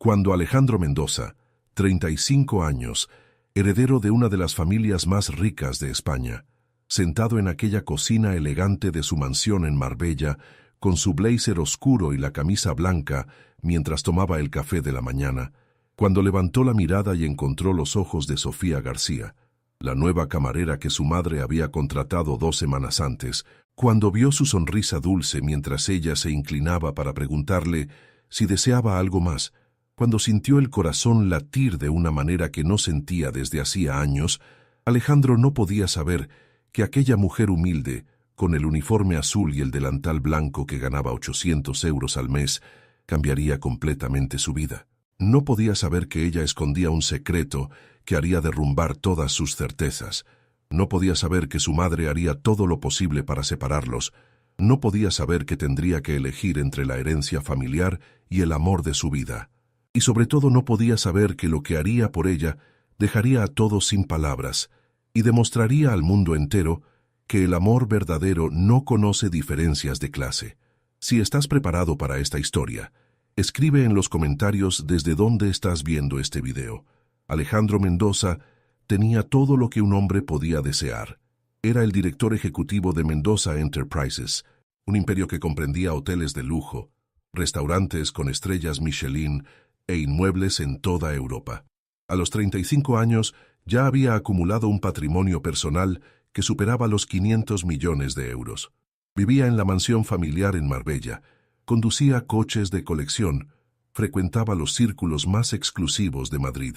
Cuando Alejandro Mendoza, 35 años, heredero de una de las familias más ricas de España, sentado en aquella cocina elegante de su mansión en Marbella, con su blazer oscuro y la camisa blanca, mientras tomaba el café de la mañana, cuando levantó la mirada y encontró los ojos de Sofía García, la nueva camarera que su madre había contratado 2 semanas antes, cuando vio su sonrisa dulce mientras ella se inclinaba para preguntarle si deseaba algo más, cuando sintió el corazón latir de una manera que no sentía desde hacía años, Alejandro no podía saber que aquella mujer humilde, con el uniforme azul y el delantal blanco que ganaba 800 euros al mes, cambiaría completamente su vida. No podía saber que ella escondía un secreto que haría derrumbar todas sus certezas. No podía saber que su madre haría todo lo posible para separarlos. No podía saber que tendría que elegir entre la herencia familiar y el amor de su vida. Y sobre todo no podía saber que lo que haría por ella dejaría a todos sin palabras y demostraría al mundo entero que el amor verdadero no conoce diferencias de clase. Si estás preparado para esta historia, escribe en los comentarios desde dónde estás viendo este video. Alejandro Mendoza tenía todo lo que un hombre podía desear. Era el director ejecutivo de Mendoza Enterprises, un imperio que comprendía hoteles de lujo, restaurantes con estrellas Michelin e inmuebles en toda Europa. A los 35 años ya había acumulado un patrimonio personal que superaba los 500 millones de euros. Vivía en la mansión familiar en Marbella, conducía coches de colección, frecuentaba los círculos más exclusivos de Madrid.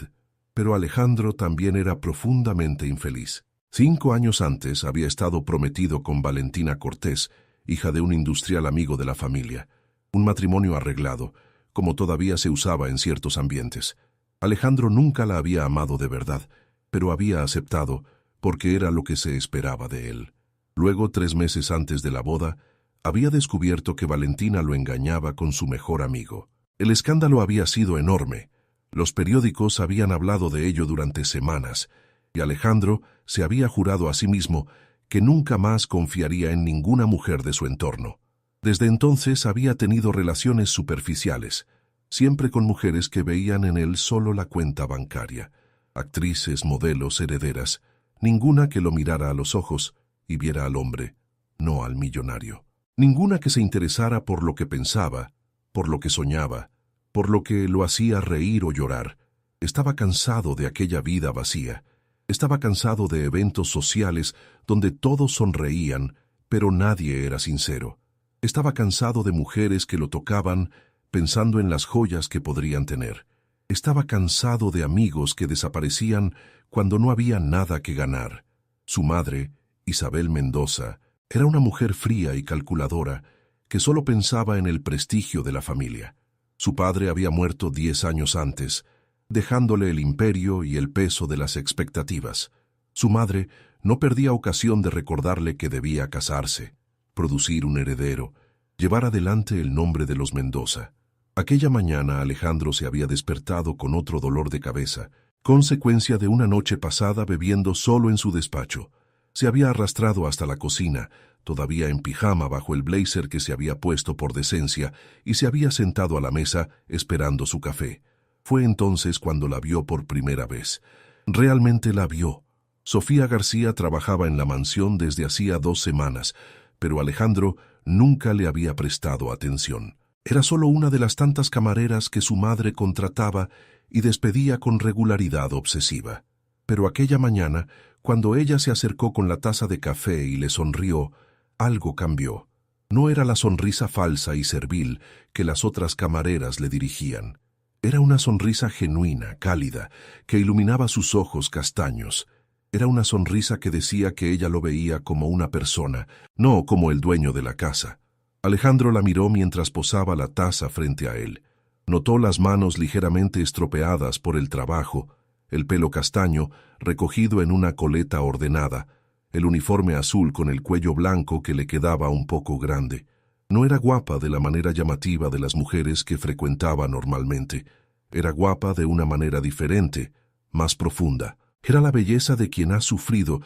Pero Alejandro también era profundamente infeliz. 5 años antes había estado prometido con Valentina Cortés, hija de un industrial amigo de la familia. Un matrimonio arreglado, como todavía se usaba en ciertos ambientes. Alejandro nunca la había amado de verdad, pero había aceptado porque era lo que se esperaba de él. Luego, 3 meses antes de la boda, había descubierto que Valentina lo engañaba con su mejor amigo. El escándalo había sido enorme. Los periódicos habían hablado de ello durante semanas, y Alejandro se había jurado a sí mismo que nunca más confiaría en ninguna mujer de su entorno. Desde entonces había tenido relaciones superficiales, siempre con mujeres que veían en él solo la cuenta bancaria, actrices, modelos, herederas, ninguna que lo mirara a los ojos y viera al hombre, no al millonario. Ninguna que se interesara por lo que pensaba, por lo que soñaba, por lo que lo hacía reír o llorar. Estaba cansado de aquella vida vacía. Estaba cansado de eventos sociales donde todos sonreían, pero nadie era sincero. Estaba cansado de mujeres que lo tocaban pensando en las joyas que podrían tener. Estaba cansado de amigos que desaparecían cuando no había nada que ganar. Su madre, Isabel Mendoza, era una mujer fría y calculadora que solo pensaba en el prestigio de la familia. Su padre había muerto 10 años antes, dejándole el imperio y el peso de las expectativas. Su madre no perdía ocasión de recordarle que debía casarse, producir un heredero, llevar adelante el nombre de los Mendoza. Aquella mañana Alejandro se había despertado con otro dolor de cabeza, consecuencia de una noche pasada bebiendo solo en su despacho. Se había arrastrado hasta la cocina, todavía en pijama bajo el blazer que se había puesto por decencia, y se había sentado a la mesa esperando su café. Fue entonces cuando la vio por primera vez. Realmente la vio. Sofía García trabajaba en la mansión desde hacía 2 semanas, pero Alejandro nunca le había prestado atención. Era solo una de las tantas camareras que su madre contrataba y despedía con regularidad obsesiva. Pero aquella mañana, cuando ella se acercó con la taza de café y le sonrió, algo cambió. No era la sonrisa falsa y servil que las otras camareras le dirigían. Era una sonrisa genuina, cálida, que iluminaba sus ojos castaños. Era una sonrisa que decía que ella lo veía como una persona, no como el dueño de la casa. Alejandro la miró mientras posaba la taza frente a él. Notó las manos ligeramente estropeadas por el trabajo, el pelo castaño recogido en una coleta ordenada, el uniforme azul con el cuello blanco que le quedaba un poco grande. No era guapa de la manera llamativa de las mujeres que frecuentaba normalmente. Era guapa de una manera diferente, más profunda. Era la belleza de quien ha sufrido,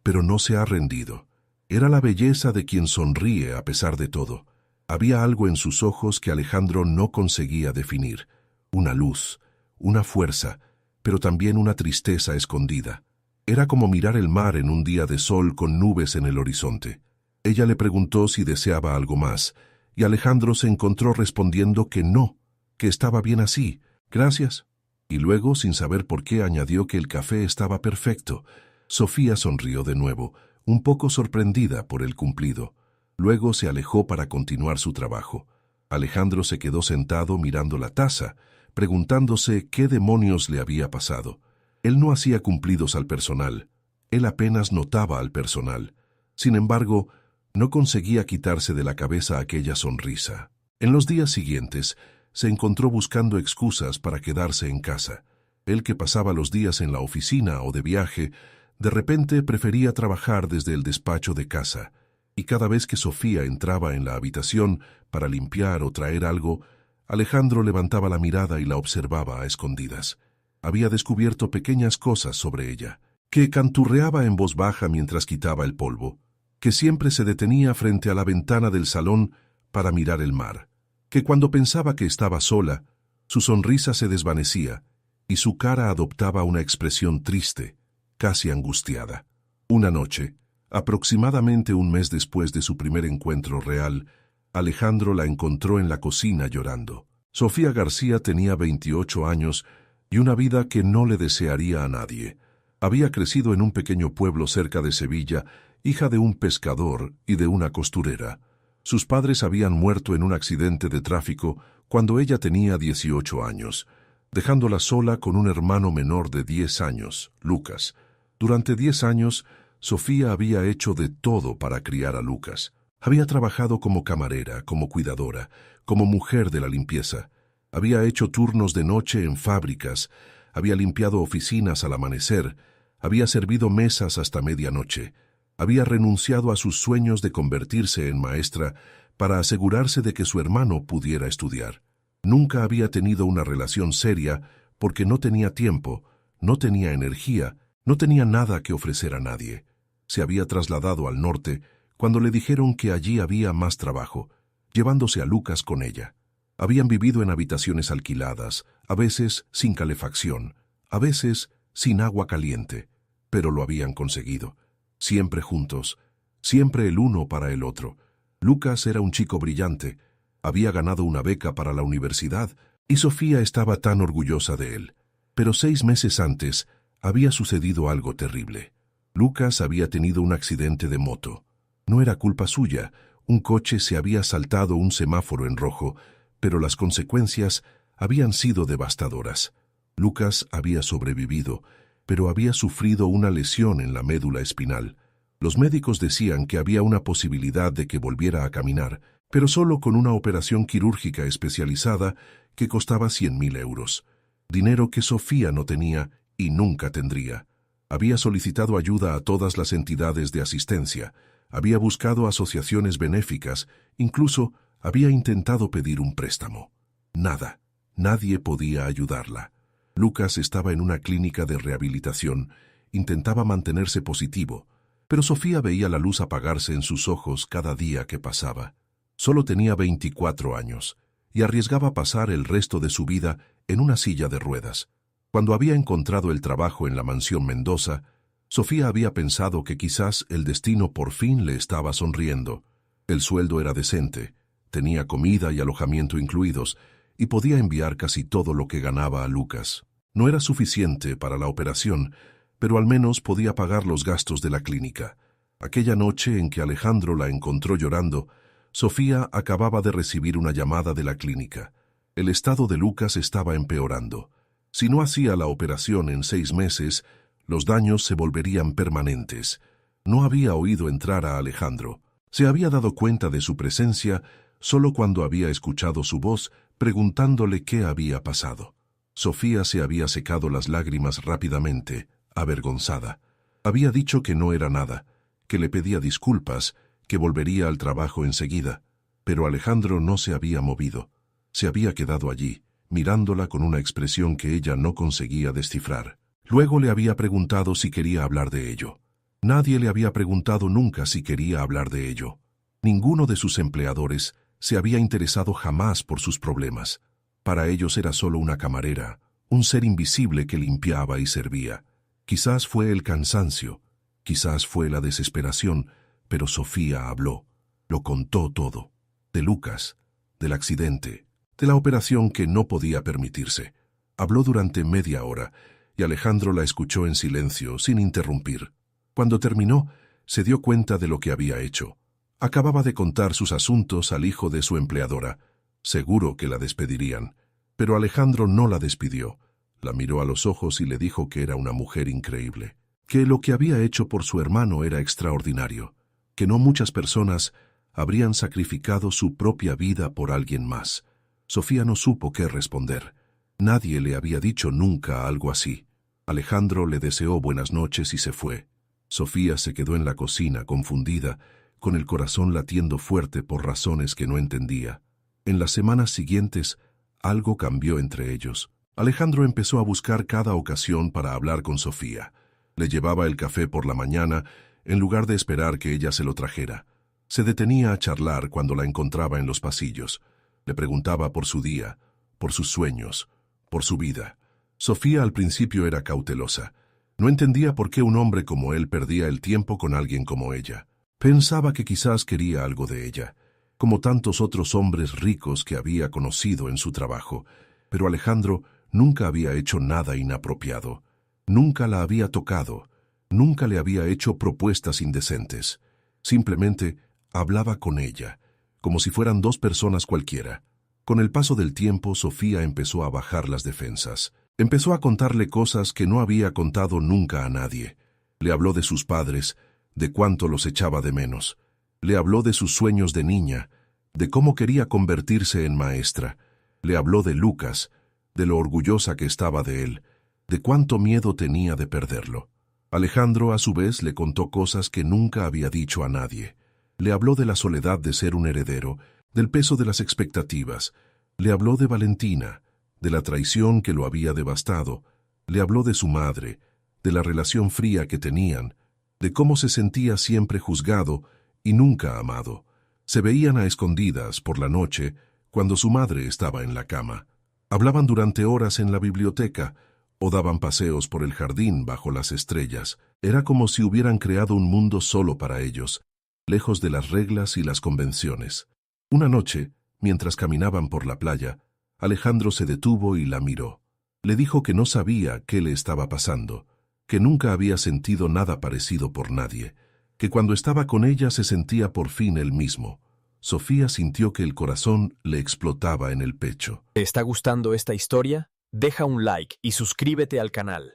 pero no se ha rendido. Era la belleza de quien sonríe a pesar de todo. Había algo en sus ojos que Alejandro no conseguía definir. una luz, una fuerza, pero también una tristeza escondida. Era como mirar el mar en un día de sol con nubes en el horizonte. Ella le preguntó si deseaba algo más, y Alejandro se encontró respondiendo que no, que estaba bien así, gracias. Y luego, sin saber por qué, añadió que el café estaba perfecto. Sofía sonrió de nuevo, un poco sorprendida por el cumplido. Luego se alejó para continuar su trabajo. Alejandro se quedó sentado mirando la taza, preguntándose qué demonios le había pasado. Él no hacía cumplidos al personal. Él apenas notaba al personal. Sin embargo, no conseguía quitarse de la cabeza aquella sonrisa. En los días siguientes, se encontró buscando excusas para quedarse en casa. Él, que pasaba los días en la oficina o de viaje, de repente prefería trabajar desde el despacho de casa. Y cada vez que Sofía entraba en la habitación para limpiar o traer algo, Alejandro levantaba la mirada y la observaba a escondidas. Había descubierto pequeñas cosas sobre ella, que canturreaba en voz baja mientras quitaba el polvo, que siempre se detenía frente a la ventana del salón para mirar el mar, que cuando pensaba que estaba sola, su sonrisa se desvanecía y su cara adoptaba una expresión triste, casi angustiada. Una noche, aproximadamente un mes después de su primer encuentro real, Alejandro la encontró en la cocina llorando. Sofía García tenía 28 años y una vida que no le desearía a nadie. Había crecido en un pequeño pueblo cerca de Sevilla, hija de un pescador y de una costurera. Sus padres habían muerto en un accidente de tráfico cuando ella tenía 18 años, dejándola sola con un hermano menor de 10 años, Lucas. Durante 10 años, Sofía había hecho de todo para criar a Lucas. Había trabajado como camarera, como cuidadora, como mujer de la limpieza. Había hecho turnos de noche en fábricas, había limpiado oficinas al amanecer, había servido mesas hasta medianoche. Había renunciado a sus sueños de convertirse en maestra para asegurarse de que su hermano pudiera estudiar. Nunca había tenido una relación seria porque no tenía tiempo, no tenía energía, no tenía nada que ofrecer a nadie. Se había trasladado al norte cuando le dijeron que allí había más trabajo, llevándose a Lucas con ella. Habían vivido en habitaciones alquiladas, a veces sin calefacción, a veces sin agua caliente, pero lo habían conseguido. Siempre juntos, siempre el uno para el otro. Lucas era un chico brillante, había ganado una beca para la universidad y Sofía estaba tan orgullosa de él. Pero 6 meses antes había sucedido algo terrible. Lucas había tenido un accidente de moto. No era culpa suya, un coche se había saltado un semáforo en rojo, pero las consecuencias habían sido devastadoras. Lucas había sobrevivido, pero había sufrido una lesión en la médula espinal. Los médicos decían que había una posibilidad de que volviera a caminar, pero solo con una operación quirúrgica especializada que costaba 100.000 euros. Dinero que Sofía no tenía y nunca tendría. Había solicitado ayuda a todas las entidades de asistencia, había buscado asociaciones benéficas, incluso había intentado pedir un préstamo. Nada, nadie podía ayudarla. Lucas estaba en una clínica de rehabilitación, intentaba mantenerse positivo, pero Sofía veía la luz apagarse en sus ojos cada día que pasaba. Solo tenía 24 años y arriesgaba pasar el resto de su vida en una silla de ruedas. Cuando había encontrado el trabajo en la mansión Mendoza, Sofía había pensado que quizás el destino por fin le estaba sonriendo. El sueldo era decente, tenía comida y alojamiento incluidos, y podía enviar casi todo lo que ganaba a Lucas. No era suficiente para la operación, pero al menos podía pagar los gastos de la clínica. Aquella noche en que Alejandro la encontró llorando, Sofía acababa de recibir una llamada de la clínica. El estado de Lucas estaba empeorando. Si no hacía la operación en 6 meses, los daños se volverían permanentes. No había oído entrar a Alejandro. Se había dado cuenta de su presencia solo cuando había escuchado su voz preguntándole qué había pasado. Sofía se había secado las lágrimas rápidamente, avergonzada. Había dicho que no era nada, que le pedía disculpas, que volvería al trabajo enseguida. Pero Alejandro no se había movido. Se había quedado allí, mirándola con una expresión que ella no conseguía descifrar. Luego le había preguntado si quería hablar de ello. Nadie le había preguntado nunca si quería hablar de ello. Ninguno de sus empleadores se había interesado jamás por sus problemas. Para ellos era solo una camarera, un ser invisible que limpiaba y servía. Quizás fue el cansancio, quizás fue la desesperación, pero Sofía habló. Lo contó todo. De Lucas, del accidente, de la operación que no podía permitirse. Habló durante media hora, y Alejandro la escuchó en silencio, sin interrumpir. Cuando terminó, se dio cuenta de lo que había hecho. Acababa de contar sus asuntos al hijo de su empleadora. Seguro que la despedirían. Pero Alejandro no la despidió. La miró a los ojos y le dijo que era una mujer increíble, que lo que había hecho por su hermano era extraordinario, que no muchas personas habrían sacrificado su propia vida por alguien más. Sofía no supo qué responder. Nadie le había dicho nunca algo así. Alejandro le deseó buenas noches y se fue. Sofía se quedó en la cocina, confundida, con el corazón latiendo fuerte por razones que no entendía. En las semanas siguientes, algo cambió entre ellos. Alejandro empezó a buscar cada ocasión para hablar con Sofía. Le llevaba el café por la mañana, en lugar de esperar que ella se lo trajera. Se detenía a charlar cuando la encontraba en los pasillos. Le preguntaba por su día, por sus sueños, por su vida. Sofía al principio era cautelosa. No entendía por qué un hombre como él perdía el tiempo con alguien como ella. Pensaba que quizás quería algo de ella, como tantos otros hombres ricos que había conocido en su trabajo. Pero Alejandro nunca había hecho nada inapropiado. Nunca la había tocado. Nunca le había hecho propuestas indecentes. Simplemente hablaba con ella, como si fueran dos personas cualquiera. Con el paso del tiempo, Sofía empezó a bajar las defensas. Empezó a contarle cosas que no había contado nunca a nadie. Le habló de sus padres, de cuánto los echaba de menos. Le habló de sus sueños de niña, de cómo quería convertirse en maestra. Le habló de Lucas, de lo orgullosa que estaba de él, de cuánto miedo tenía de perderlo. Alejandro, a su vez, le contó cosas que nunca había dicho a nadie. Le habló de la soledad de ser un heredero, del peso de las expectativas. Le habló de Valentina, de la traición que lo había devastado. Le habló de su madre, de la relación fría que tenían, de cómo se sentía siempre juzgado y nunca amado. Se veían a escondidas por la noche cuando su madre estaba en la cama. Hablaban durante horas en la biblioteca o daban paseos por el jardín bajo las estrellas. Era como si hubieran creado un mundo solo para ellos, lejos de las reglas y las convenciones. Una noche, mientras caminaban por la playa, Alejandro se detuvo y la miró. Le dijo que no sabía qué le estaba pasando, que nunca había sentido nada parecido por nadie, que cuando estaba con ella se sentía por fin él mismo. Sofía sintió que el corazón le explotaba en el pecho. ¿Te está gustando esta historia? Deja un like y suscríbete al canal.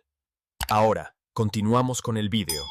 Ahora, continuamos con el vídeo.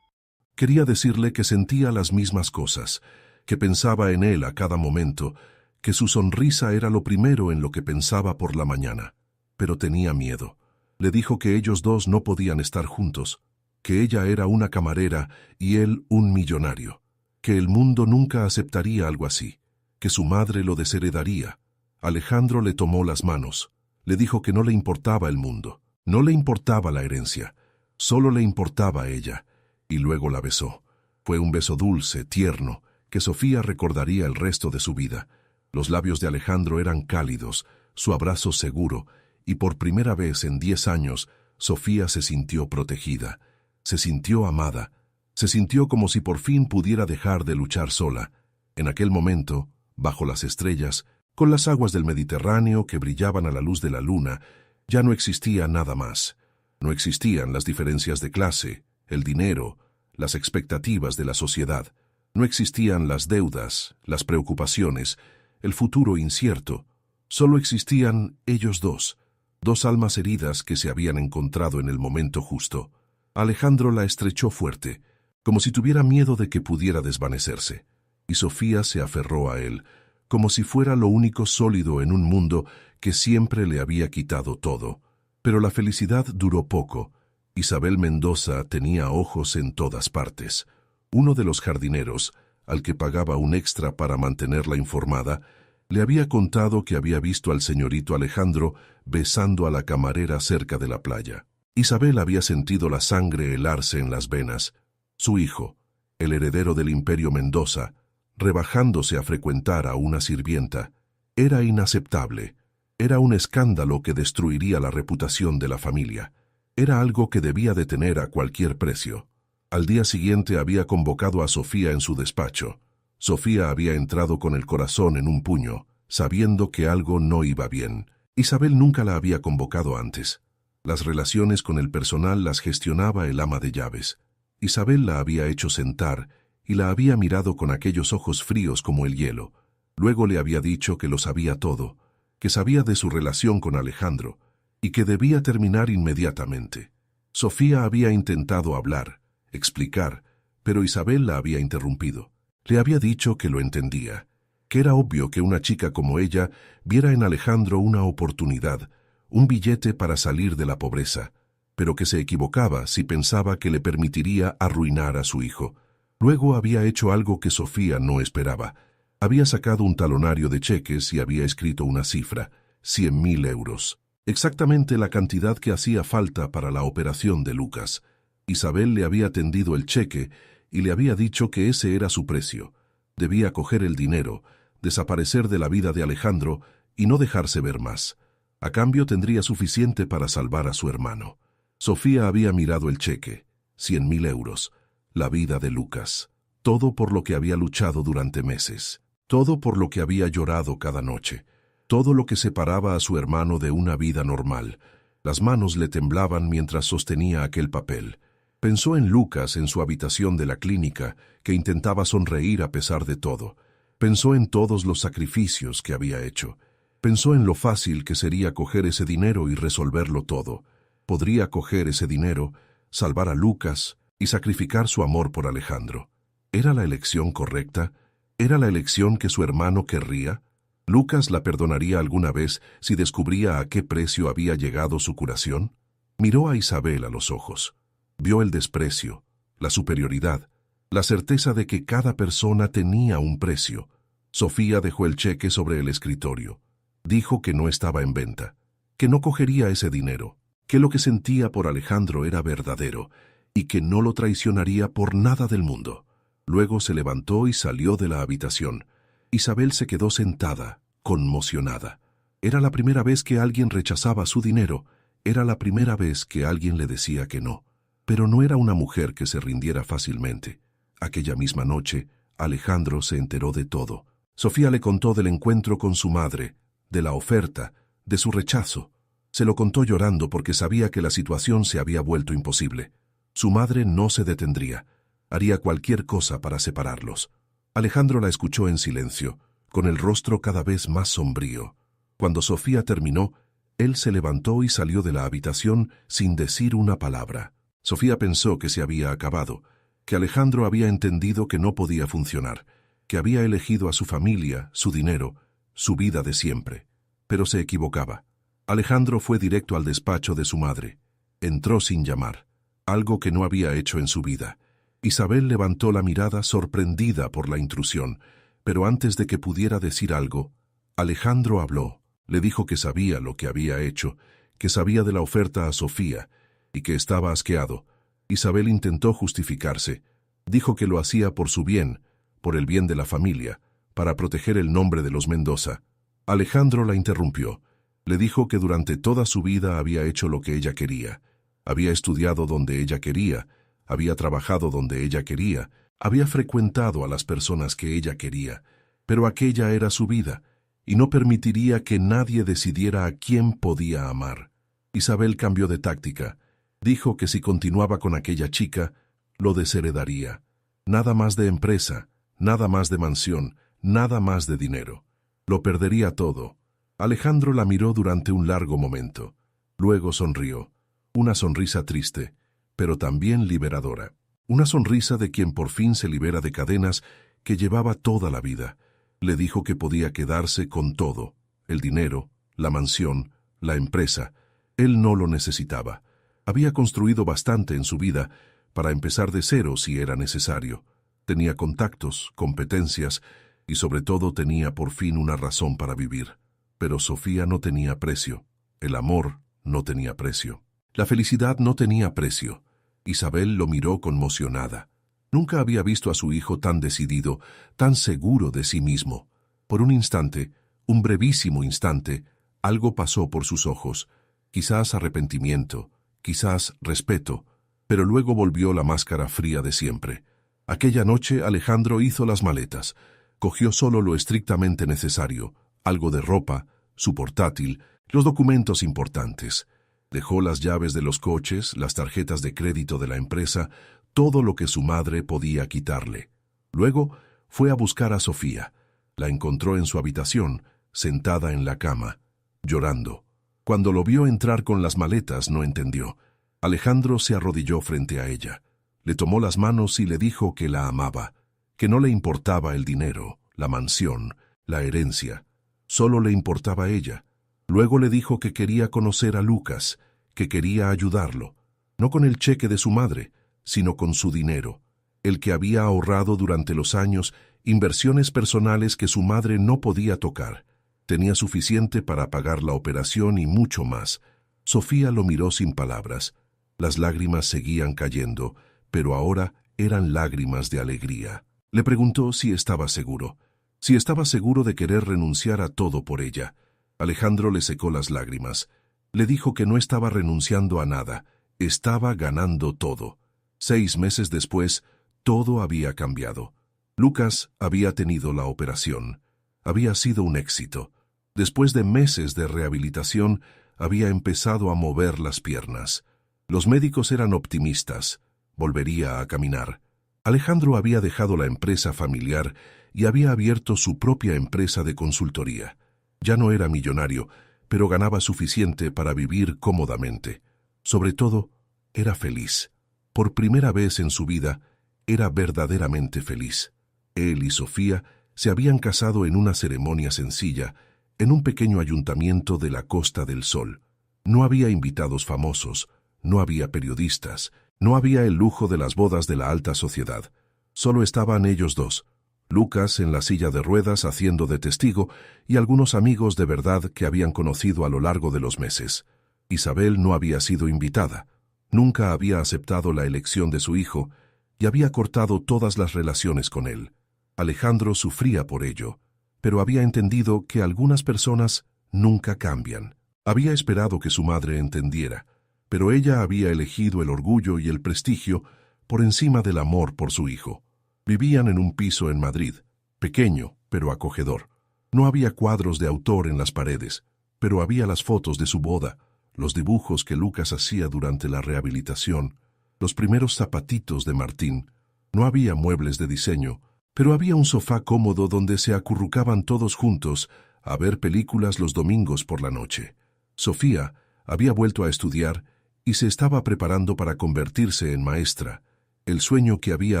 Quería decirle que sentía las mismas cosas, que pensaba en él a cada momento, que su sonrisa era lo primero en lo que pensaba por la mañana. Pero tenía miedo. Le dijo que ellos dos no podían estar juntos, que ella era una camarera y él un millonario, que el mundo nunca aceptaría algo así, que su madre lo desheredaría. Alejandro le tomó las manos. Le dijo que no le importaba el mundo, no le importaba la herencia, solo le importaba ella, y luego la besó. Fue un beso dulce, tierno, que Sofía recordaría el resto de su vida. Los labios de Alejandro eran cálidos, su abrazo seguro, y por primera vez en 10 años, Sofía se sintió protegida, se sintió amada, se sintió como si por fin pudiera dejar de luchar sola. En aquel momento, bajo las estrellas, con las aguas del Mediterráneo que brillaban a la luz de la luna, ya no existía nada más. No existían las diferencias de clase, el dinero, las expectativas de la sociedad. No existían las deudas, las preocupaciones, el futuro incierto. Solo existían ellos dos, dos almas heridas que se habían encontrado en el momento justo. Alejandro la estrechó fuerte, como si tuviera miedo de que pudiera desvanecerse, y Sofía se aferró a él, como si fuera lo único sólido en un mundo que siempre le había quitado todo. Pero la felicidad duró poco. Isabel Mendoza tenía ojos en todas partes. Uno de los jardineros, al que pagaba un extra para mantenerla informada, le había contado que había visto al señorito Alejandro besando a la camarera cerca de la playa. Isabel había sentido la sangre helarse en las venas. Su hijo, el heredero del Imperio Mendoza, rebajándose a frecuentar a una sirvienta, era inaceptable. Era un escándalo que destruiría la reputación de la familia. Era algo que debía detener a cualquier precio. Al día siguiente había convocado a Sofía en su despacho. Sofía había entrado con el corazón en un puño, sabiendo que algo no iba bien. Isabel nunca la había convocado antes. Las relaciones con el personal las gestionaba el ama de llaves. Isabel la había hecho sentar y la había mirado con aquellos ojos fríos como el hielo. Luego le había dicho que lo sabía todo, que sabía de su relación con Alejandro y que debía terminar inmediatamente. Sofía había intentado hablar, explicar, pero Isabel la había interrumpido. Le había dicho que lo entendía, que era obvio que una chica como ella viera en Alejandro una oportunidad, un billete para salir de la pobreza, pero que se equivocaba si pensaba que le permitiría arruinar a su hijo. Luego había hecho algo que Sofía no esperaba. Había sacado un talonario de cheques y había escrito una cifra, 100.000 euros. Exactamente la cantidad que hacía falta para la operación de Lucas. Isabel le había tendido el cheque y le había dicho que ese era su precio. Debía coger el dinero, desaparecer de la vida de Alejandro y no dejarse ver más. A cambio tendría suficiente para salvar a su hermano. Sofía había mirado el cheque, 100.000 euros, la vida de Lucas, todo por lo que había luchado durante meses, todo por lo que había llorado cada noche, todo lo que separaba a su hermano de una vida normal. Las manos le temblaban mientras sostenía aquel papel. Pensó en Lucas en su habitación de la clínica, que intentaba sonreír a pesar de todo. Pensó en todos los sacrificios que había hecho. Pensó en lo fácil que sería coger ese dinero y resolverlo todo. Podría coger ese dinero, salvar a Lucas y sacrificar su amor por Alejandro. ¿Era la elección correcta? ¿Era la elección que su hermano querría? ¿Lucas la perdonaría alguna vez si descubría a qué precio había llegado su curación? Miró a Isabel a los ojos. Vio el desprecio, la superioridad, la certeza de que cada persona tenía un precio. Sofía dejó el cheque sobre el escritorio. Dijo que no estaba en venta, que no cogería ese dinero, que lo que sentía por Alejandro era verdadero y que no lo traicionaría por nada del mundo. Luego se levantó y salió de la habitación. Isabel se quedó sentada, conmocionada. Era la primera vez que alguien rechazaba su dinero, era la primera vez que alguien le decía que no. Pero no era una mujer que se rindiera fácilmente. Aquella misma noche, Alejandro se enteró de todo. Sofía le contó del encuentro con su madre, de la oferta, de su rechazo. Se lo contó llorando porque sabía que la situación se había vuelto imposible. Su madre no se detendría. Haría cualquier cosa para separarlos. Alejandro la escuchó en silencio, con el rostro cada vez más sombrío. Cuando Sofía terminó, él se levantó y salió de la habitación sin decir una palabra. Sofía pensó que se había acabado, que Alejandro había entendido que no podía funcionar, que había elegido a su familia, su dinero, su vida de siempre. Pero se equivocaba. Alejandro fue directo al despacho de su madre. Entró sin llamar, algo que no había hecho en su vida. Isabel levantó la mirada sorprendida por la intrusión, pero antes de que pudiera decir algo, Alejandro habló. Le dijo que sabía lo que había hecho, que sabía de la oferta a Sofía, y que estaba asqueado. Isabel intentó justificarse. Dijo que lo hacía por su bien, por el bien de la familia, para proteger el nombre de los Mendoza. Alejandro la interrumpió. Le dijo que durante toda su vida había hecho lo que ella quería. Había estudiado donde ella quería, había trabajado donde ella quería, había frecuentado a las personas que ella quería, pero aquella era su vida, y no permitiría que nadie decidiera a quién podía amar. Isabel cambió de táctica. Dijo que si continuaba con aquella chica, lo desheredaría. Nada más de empresa, nada más de mansión, nada más de dinero. Lo perdería todo. Alejandro la miró durante un largo momento. Luego sonrió. Una sonrisa triste, pero también liberadora. Una sonrisa de quien por fin se libera de cadenas que llevaba toda la vida. Le dijo que podía quedarse con todo, el dinero, la mansión, la empresa. Él no lo necesitaba. Había construido bastante en su vida para empezar de cero si era necesario. Tenía contactos, competencias y sobre todo tenía por fin una razón para vivir. Pero Sofía no tenía precio. El amor no tenía precio. La felicidad no tenía precio. Isabel lo miró conmocionada. Nunca había visto a su hijo tan decidido, tan seguro de sí mismo. Por un instante, un brevísimo instante, Algo pasó por sus ojos, quizás arrepentimiento, quizás respeto, pero luego volvió la máscara fría de siempre. Aquella noche Alejandro hizo las maletas. Cogió solo lo estrictamente necesario, algo de ropa, su portátil, los documentos importantes. Dejó las llaves de los coches, las tarjetas de crédito de la empresa, todo lo que su madre podía quitarle. Luego fue a buscar a Sofía. La encontró en su habitación, sentada en la cama, llorando. Cuando lo vio entrar con las maletas, no entendió. Alejandro se arrodilló frente a ella. Le tomó las manos y le dijo que la amaba, que no le importaba el dinero, la mansión, la herencia. Solo le importaba ella. Luego le dijo que quería conocer a Lucas, que quería ayudarlo, no con el cheque de su madre, sino con su dinero, el que había ahorrado durante los años, inversiones personales que su madre no podía tocar. Tenía suficiente para pagar la operación y mucho más. Sofía lo miró sin palabras. Las lágrimas seguían cayendo, pero ahora eran lágrimas de alegría. Le preguntó si estaba seguro de querer renunciar a todo por ella. Alejandro le secó las lágrimas. Le dijo que no estaba renunciando a nada, estaba ganando todo. 6 meses después, todo había cambiado. Lucas había tenido la operación. Había sido un éxito. Después de meses de rehabilitación, había empezado a mover las piernas. Los médicos eran optimistas. Volvería a caminar. Alejandro había dejado la empresa familiar y había abierto su propia empresa de consultoría. Ya no era millonario, pero ganaba suficiente para vivir cómodamente. Sobre todo, era feliz. Por primera vez en su vida, era verdaderamente feliz. Él y Sofía se habían casado en una ceremonia sencilla, en un pequeño ayuntamiento de la Costa del Sol. No había invitados famosos, no había periodistas, no había el lujo de las bodas de la alta sociedad. Solo estaban ellos dos, Lucas en la silla de ruedas haciendo de testigo y algunos amigos de verdad que habían conocido a lo largo de los meses. Isabel no había sido invitada, nunca había aceptado la elección de su hijo y había cortado todas las relaciones con él. Alejandro sufría por ello, pero había entendido que algunas personas nunca cambian. Había esperado que su madre entendiera, pero ella había elegido el orgullo y el prestigio por encima del amor por su hijo. Vivían en un piso en Madrid, pequeño pero acogedor. No había cuadros de autor en las paredes, pero había las fotos de su boda, los dibujos que Lucas hacía durante la rehabilitación, los primeros zapatitos de Martín. No había muebles de diseño, pero había un sofá cómodo donde se acurrucaban todos juntos a ver películas los domingos por la noche. Sofía había vuelto a estudiar y se estaba preparando para convertirse en maestra, el sueño que había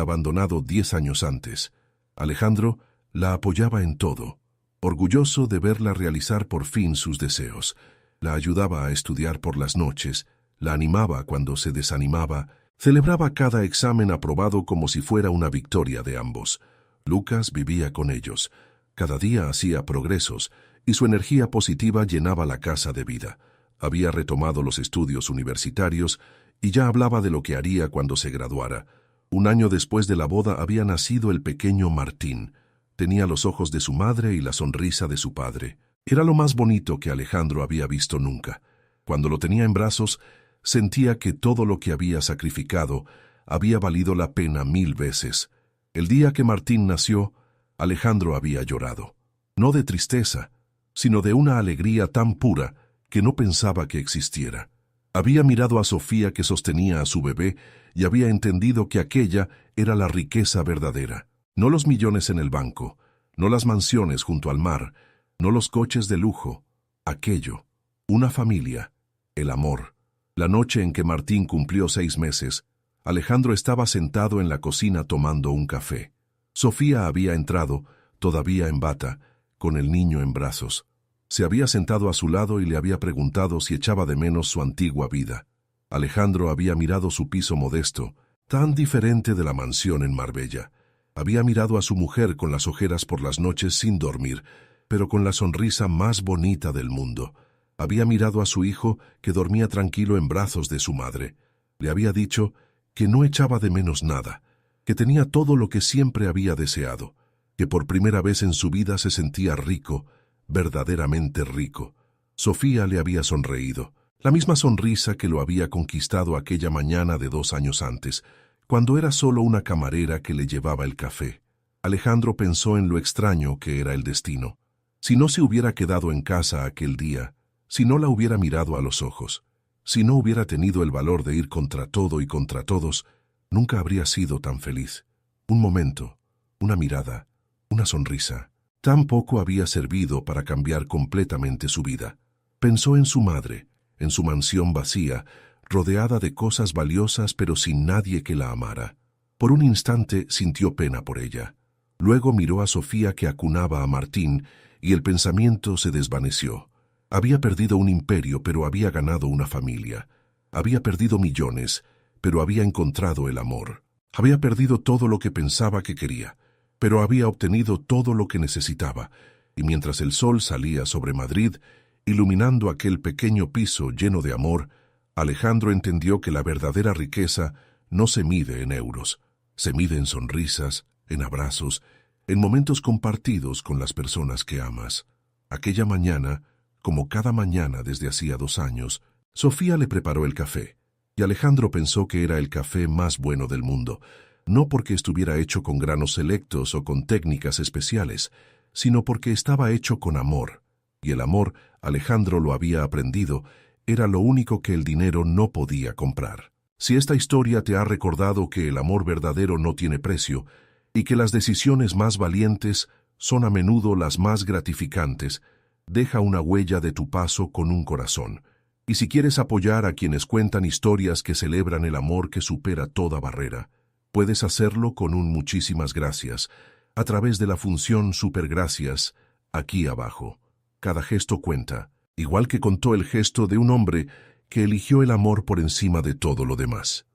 abandonado 10 años antes. Alejandro la apoyaba en todo, orgulloso de verla realizar por fin sus deseos. La ayudaba a estudiar por las noches, la animaba cuando se desanimaba, celebraba cada examen aprobado como si fuera una victoria de ambos. Lucas vivía con ellos. Cada día hacía progresos y su energía positiva llenaba la casa de vida. Había retomado los estudios universitarios y ya hablaba de lo que haría cuando se graduara. 1 año después de la boda había nacido el pequeño Martín. Tenía los ojos de su madre y la sonrisa de su padre. Era lo más bonito que Alejandro había visto nunca. Cuando lo tenía en brazos, sentía que todo lo que había sacrificado había valido la pena 1000 veces. El día que Martín nació, Alejandro había llorado. No de tristeza, sino de una alegría tan pura que no pensaba que existiera. Había mirado a Sofía que sostenía a su bebé y había entendido que aquella era la riqueza verdadera. No los millones en el banco, no las mansiones junto al mar, no los coches de lujo. Aquello, una familia, el amor. La noche en que Martín cumplió 6 meses, Alejandro estaba sentado en la cocina tomando un café. Sofía había entrado, todavía en bata, con el niño en brazos. Se había sentado a su lado y le había preguntado si echaba de menos su antigua vida. Alejandro había mirado su piso modesto, tan diferente de la mansión en Marbella. Había mirado a su mujer con las ojeras por las noches sin dormir, pero con la sonrisa más bonita del mundo. Había mirado a su hijo que dormía tranquilo en brazos de su madre. Le había dicho que no echaba de menos nada, que tenía todo lo que siempre había deseado, que por primera vez en su vida se sentía rico, verdaderamente rico. Sofía le había sonreído, la misma sonrisa que lo había conquistado aquella mañana de 2 años antes, cuando era solo una camarera que le llevaba el café. Alejandro pensó en lo extraño que era el destino. Si no se hubiera quedado en casa aquel día, si no la hubiera mirado a los ojos, si no hubiera tenido el valor de ir contra todo y contra todos, nunca habría sido tan feliz. Un momento, una mirada, una sonrisa. Tan poco había servido para cambiar completamente su vida. Pensó en su madre, en su mansión vacía, rodeada de cosas valiosas pero sin nadie que la amara. Por un instante sintió pena por ella. Luego miró a Sofía que acunaba a Martín y el pensamiento se desvaneció. Había perdido un imperio pero había ganado una familia. Había perdido millones, pero había encontrado el amor. Había perdido todo lo que pensaba que quería, pero había obtenido todo lo que necesitaba, y mientras el sol salía sobre Madrid, iluminando aquel pequeño piso lleno de amor, Alejandro entendió que la verdadera riqueza no se mide en euros, se mide en sonrisas, en abrazos, en momentos compartidos con las personas que amas. Aquella mañana, como cada mañana desde hacía 2 años, Sofía le preparó el café, y Alejandro pensó que era el café más bueno del mundo, no porque estuviera hecho con granos selectos o con técnicas especiales, sino porque estaba hecho con amor, y el amor, Alejandro lo había aprendido, era lo único que el dinero no podía comprar. Si esta historia te ha recordado que el amor verdadero no tiene precio, y que las decisiones más valientes son a menudo las más gratificantes, deja una huella de tu paso con un corazón. Y si quieres apoyar a quienes cuentan historias que celebran el amor que supera toda barrera, puedes hacerlo con un muchísimas gracias, a través de la función Supergracias, aquí abajo. Cada gesto cuenta, igual que contó el gesto de un hombre que eligió el amor por encima de todo lo demás.